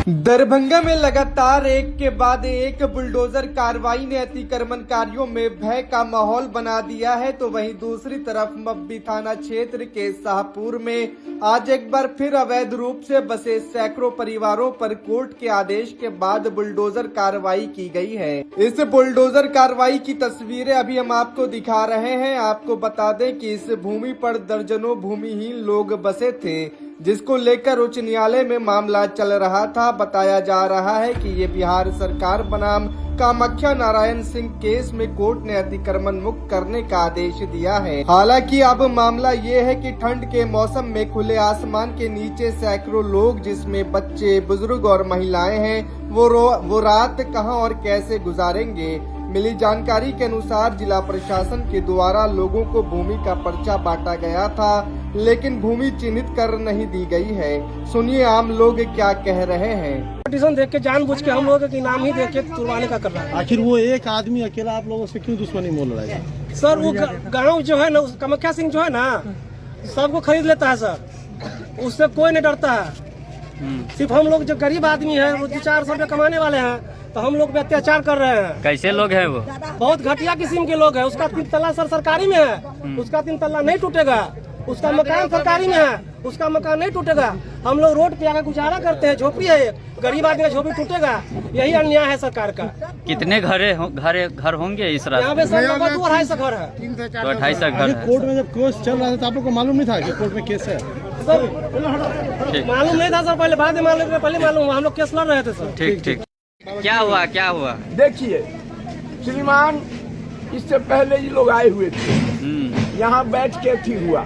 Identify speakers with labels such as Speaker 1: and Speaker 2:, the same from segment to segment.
Speaker 1: दरभंगा में लगातार एक के बाद एक बुलडोजर कार्रवाई ने अतिक्रमणकारियों में भय का माहौल बना दिया है, तो वहीं दूसरी तरफ मब्बी थाना क्षेत्र के शाहपुर में आज एक बार फिर अवैध रूप से बसे सैकड़ों परिवारों पर कोर्ट के आदेश के बाद बुलडोजर कार्रवाई की गई है। इस बुलडोजर कार्रवाई की तस्वीरें अभी हम आपको दिखा रहे हैं। आपको बता दें कि इस भूमि पर दर्जनों भूमिहीन लोग बसे थे, जिसको लेकर उच्च न्यायालय में मामला चल रहा था। बताया जा रहा है कि ये बिहार सरकार बनाम कामाख्या नारायण सिंह केस में कोर्ट ने अतिक्रमण मुक्त करने का आदेश दिया है। हालांकि अब मामला ये है कि ठंड के मौसम में खुले आसमान के नीचे सैकड़ों लोग, जिसमें बच्चे, बुजुर्ग और महिलाएं हैं, वो रात कहां और कैसे गुजारेंगे। मिली जानकारी के अनुसार जिला प्रशासन के द्वारा लोगों को भूमि का पर्चा बांटा गया था, लेकिन भूमि चिन्हित कर नहीं दी गई है। सुनिए आम लोग क्या कह रहे हैं।
Speaker 2: कंडीशन देख के जानबूझ के हम लोग के नाम ही देख के तुड़वाने का कर रहा है।
Speaker 3: आखिर वो एक आदमी अकेला आप लोगों से क्यों दुश्मनी मोल रहा है?
Speaker 2: सर वो गाँव जो है ना, कामाख्या सिंह जो है ना, सबको खरीद लेता है सर, उससे कोई नहीं डरता है। सिर्फ हम लोग जो गरीब आदमी है, वो 200-400 रुपये कमाने वाले हैं, तो हम लोग पे अत्याचार कर रहे हैं।
Speaker 4: कैसे लोग हैं वो?
Speaker 2: बहुत घटिया किस्म के लोग हैं। उसका 3 तल्ला सर सरकारी में है, उसका 3 तल्ला नहीं टूटेगा। उसका मकान सरकारी में है, उसका मकान नहीं टूटेगा। हम लोग रोड पे आकर गुजारा करते हैं, झोपड़ी है, गरीब आदमी का झोपड़ी टूटेगा। यही अन्याय है सरकार का।
Speaker 4: कितने घर होंगे इस रात?
Speaker 2: यहाँ पे सर 250 घर है।
Speaker 4: 250 घर है।
Speaker 3: कोर्ट में जब केस चल रहा था तो आप लोग को मालूम नहीं था कि कोर्ट में केस है?
Speaker 2: सर मालूम नहीं था सर, पहले बाद में मालूम, पहले मालूम, हम लोग केस लड़ रहे थे सर।
Speaker 4: ठीक ठीक। क्या हुआ?
Speaker 5: देखिए श्रीमान, इससे पहले ये लोग आए हुए थे, यहाँ बैठ के अथी हुआ।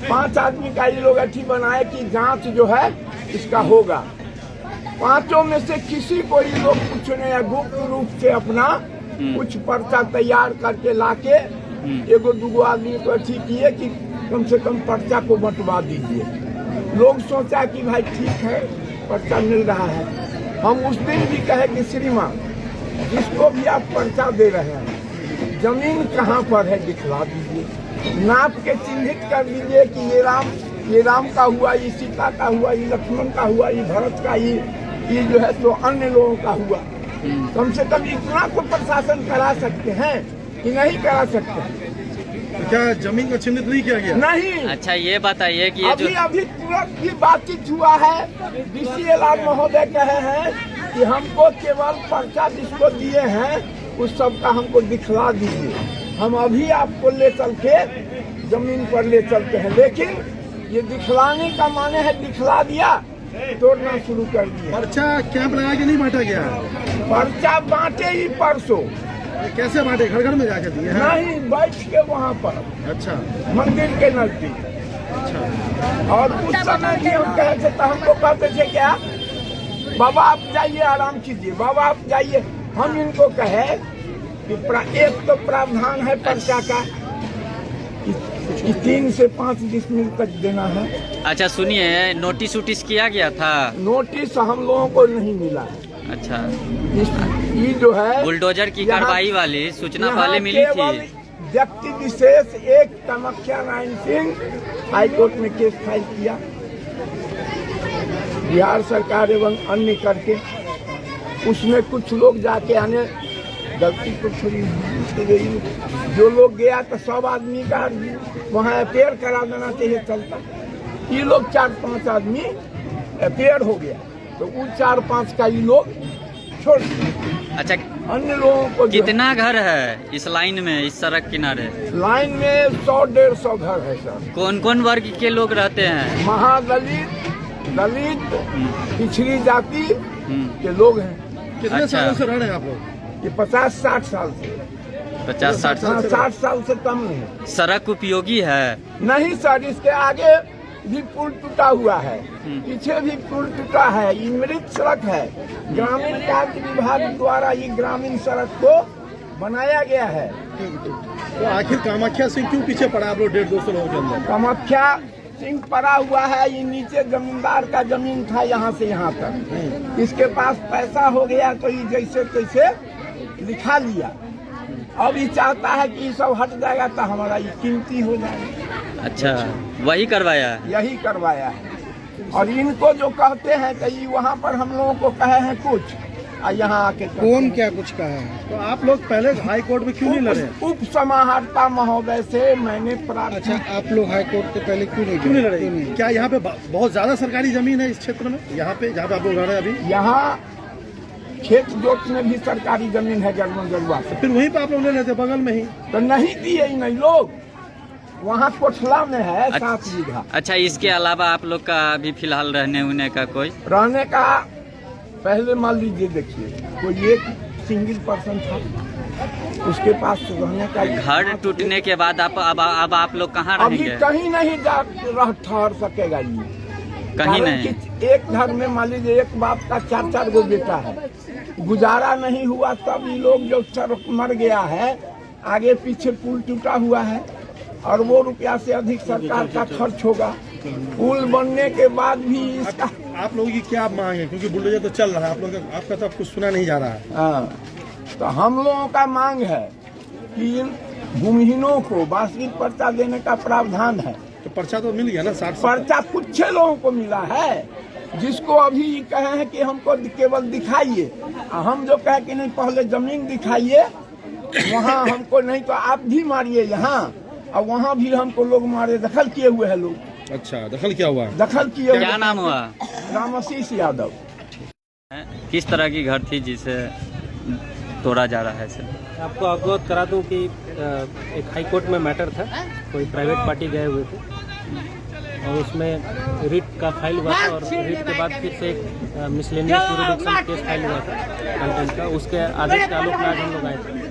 Speaker 5: 5 आदमी का ये लोग अथी बनाए कि जांच जो है इसका होगा। 5 में से किसी को ये लोग पूछने या गुप्त रूप से अपना कुछ पर्चा तैयार करके लाके एगो दूगो आदमी को अथी किए कि कम से कम पर्चा को बंटवा दीजिए। लोग सोचा कि भाई ठीक है, पर्चा मिल रहा है। हम उस दिन भी कहे कि श्रीमान, जिसको भी आप पर्चा दे रहे हैं, जमीन कहाँ पर है दिखला दीजिए, नाप के चिन्हित कर दीजिए कि ये राम का हुआ, ये सीता का हुआ, ये लक्ष्मण का हुआ, ये भरत का, ये जो है तो अन्य लोगों का हुआ। कम से कम इतना तो प्रशासन करा सकते हैं कि नहीं करा सकते?
Speaker 3: क्या जमीन को चिन्हित नहीं किया गया?
Speaker 5: नहीं।
Speaker 4: अच्छा ये बताइए कि ये जो
Speaker 5: अभी तुरंत भी बातचीत हुआ है, DCL महोदय कहे हैं कि हमको केवल पर्चा जिसको दिए हैं उस सब का हमको दिखला दीजिए। हम अभी आपको ले चल के जमीन पर ले चलते हैं, लेकिन ये दिखलाने का माने है दिखला दिया, तोड़ना शुरू कर दिया।
Speaker 3: पर्चा कैंप लगा के नहीं बांटा गया?
Speaker 5: पर्चा बांटे ही परसों।
Speaker 3: कैसे बांटे? घर घर में जाकर दिए हैं?
Speaker 5: नहीं, बैठ के वहाँ पर,
Speaker 3: अच्छा,
Speaker 5: मंदिर के नजदीक।
Speaker 3: अच्छा।
Speaker 5: और उस समय भी हम कहे थे, तो हमको कहते थे क्या, बाबा आप जाइए, आराम कीजिए, बाबा आप जाइए। हम इनको कहे कि एक तो प्रावधान है पर्चा का कि 3 से 5 डिसमिल तक देना है।
Speaker 4: अच्छा सुनिए, नोटिस उटिस किया गया था?
Speaker 5: नोटिस हम लोगों को नहीं मिला है।
Speaker 4: अच्छा,
Speaker 5: ये जो है
Speaker 4: बुलडोजर की कार्रवाई वाली सूचना पहले मिली थी।
Speaker 5: व्यक्ति विशेष एक कामाख्या नारायण सिंह हाईकोर्ट में केस फाइल किया, बिहार सरकार एवं अन्य करके। उसमें कुछ लोग जाके आने गलती को थोड़ी गई, जो लोग गया तो सब आदमी का वहाँ अपेयर करा देना चाहिए चलता। ये लोग 4-5 आदमी अपेयर हो गया, तो उन 4-5 का ये लोग छोड़ दिया।
Speaker 4: अच्छा,
Speaker 5: अन्य लोगों को
Speaker 4: कितना घर है इस लाइन में, इस सड़क किनारे?
Speaker 5: लाइन में 100-150 घर है सर।
Speaker 4: कौन कौन वर्ग के लोग रहते हैं?
Speaker 5: महादलित, दलित, पिछड़ी जाति के लोग हैं।
Speaker 3: कितने
Speaker 4: अच्छा।
Speaker 3: सालों से रह रहे हैं आप लोग?
Speaker 5: ये 50-60 साल से।
Speaker 4: 50-60 साल?
Speaker 5: 60 साल से कम नहीं।
Speaker 4: सड़क उपयोगी है?
Speaker 5: नहीं सर, इसके आगे भी पुल टूटा हुआ है, पीछे भी पुल टूटा है, ये मृत सड़क है। ग्रामीण कार्य विभाग द्वारा ये ग्रामीण सड़क को बनाया गया है।
Speaker 3: तो आखिर कामाख्या सिंह क्यों पीछे पड़ा आप लोग 150-200 लोगों के अंदर?
Speaker 5: कामाख्या सिंह पड़ा हुआ है, ये नीचे जमींदार का जमीन था यहाँ से यहाँ तक। इसके पास पैसा हो गया तो ये जैसे तैसे लिखा लिया। अब ये चाहता है कि सब हट जाएगा तो हमारा ये कीमती हो जाएगा।
Speaker 4: अच्छा, वही करवाया?
Speaker 5: यही करवाया है। और इनको जो कहते हैं कि ये वहाँ पर हम लोगों को कहे हैं कुछ और यहाँ आके
Speaker 1: कौन क्या कुछ कहा है?
Speaker 3: तो आप लोग पहले हाई कोर्ट में क्यों नहीं लड़े?
Speaker 5: उप समाहर्ता महोदय से मैंने प्रार्थना।
Speaker 1: अच्छा, आप लोग हाई कोर्ट से पहले क्यों
Speaker 3: क्यों नहीं लड़े? क्या यहाँ पे बहुत ज्यादा सरकारी जमीन है इस क्षेत्र में, यहाँ पे जहाँ पे आप लोग रह रहे हैं अभी?
Speaker 5: यहाँ खेत जोत में भी सरकारी जमीन है गरमन गरुआ से।
Speaker 3: फिर वहीं पे आप लोग ले लेते बगल में ही।
Speaker 5: तो नहीं दिए ही नहीं लोग, वहाँ कोठला में है 7 बीघा।
Speaker 4: अच्छा, इसके अलावा आप लोग का अभी फिलहाल रहने उन्ने का कोई?
Speaker 5: रहने का पहले मान लीजिए, देखिए कोई एक सिंगल पर्सन था, उसके पास रहने का
Speaker 4: घर टूटने के बाद अब आप लोग कहाँ
Speaker 5: अभी
Speaker 4: रहेंगे?
Speaker 5: कहीं नहीं जा रह ठहर सकेगा ये,
Speaker 4: कहीं
Speaker 5: कारण
Speaker 4: नहीं।
Speaker 5: कि एक घर में मान लीजिए एक बाप का 4-4 गो बेटा है, गुजारा नहीं हुआ तब ये लोग जो मर गया है, आगे पीछे पुल टूटा हुआ है और वो रुपया से अधिक सरकार का खर्च होगा। पुल बनने के बाद भी इसका
Speaker 3: आप लोगों की क्या मांग है? क्योंकि बुलडोजर तो चल रहा है, आप लोग आपका तो कुछ सुना नहीं जा रहा है।
Speaker 5: हाँ, तो हम लोगों का मांग है कि इन भूमिहीनों को वार्षिक पर्चा देने का प्रावधान है।
Speaker 3: तो पर्चा तो मिल गया ना? 60
Speaker 5: पर्चा कुछ लोगों को मिला है, जिसको अभी कहे हैं कि हमको केवल दिखाइए, हम जो कहे कि नहीं पहले जमीन दिखाइए, वहाँ हमको नहीं तो आप भी मारिए यहाँ, और वहाँ भी हमको लोग मारे, दखल किए हुए हैं लोग।
Speaker 3: अच्छा, दखल क्या हुआ?
Speaker 5: दखल किए हुए।
Speaker 4: क्या नाम हुआ?
Speaker 5: रामाशीष यादव।
Speaker 4: किस तरह की घर थी जिसे तोड़ा जा रहा है सर?
Speaker 2: आपको अवगत करा दूं कि एक हाई कोर्ट में मैटर था, कोई प्राइवेट पार्टी गए हुए थे और उसमें रिट का फाइल हुआ था, और रिट के बाद फिर से एक मिसलेनियस जुरिडिक्शन केस फाइल हुआ था कंटेंट का, उसके आदेश के आलोक में आज हम लोग आए थे।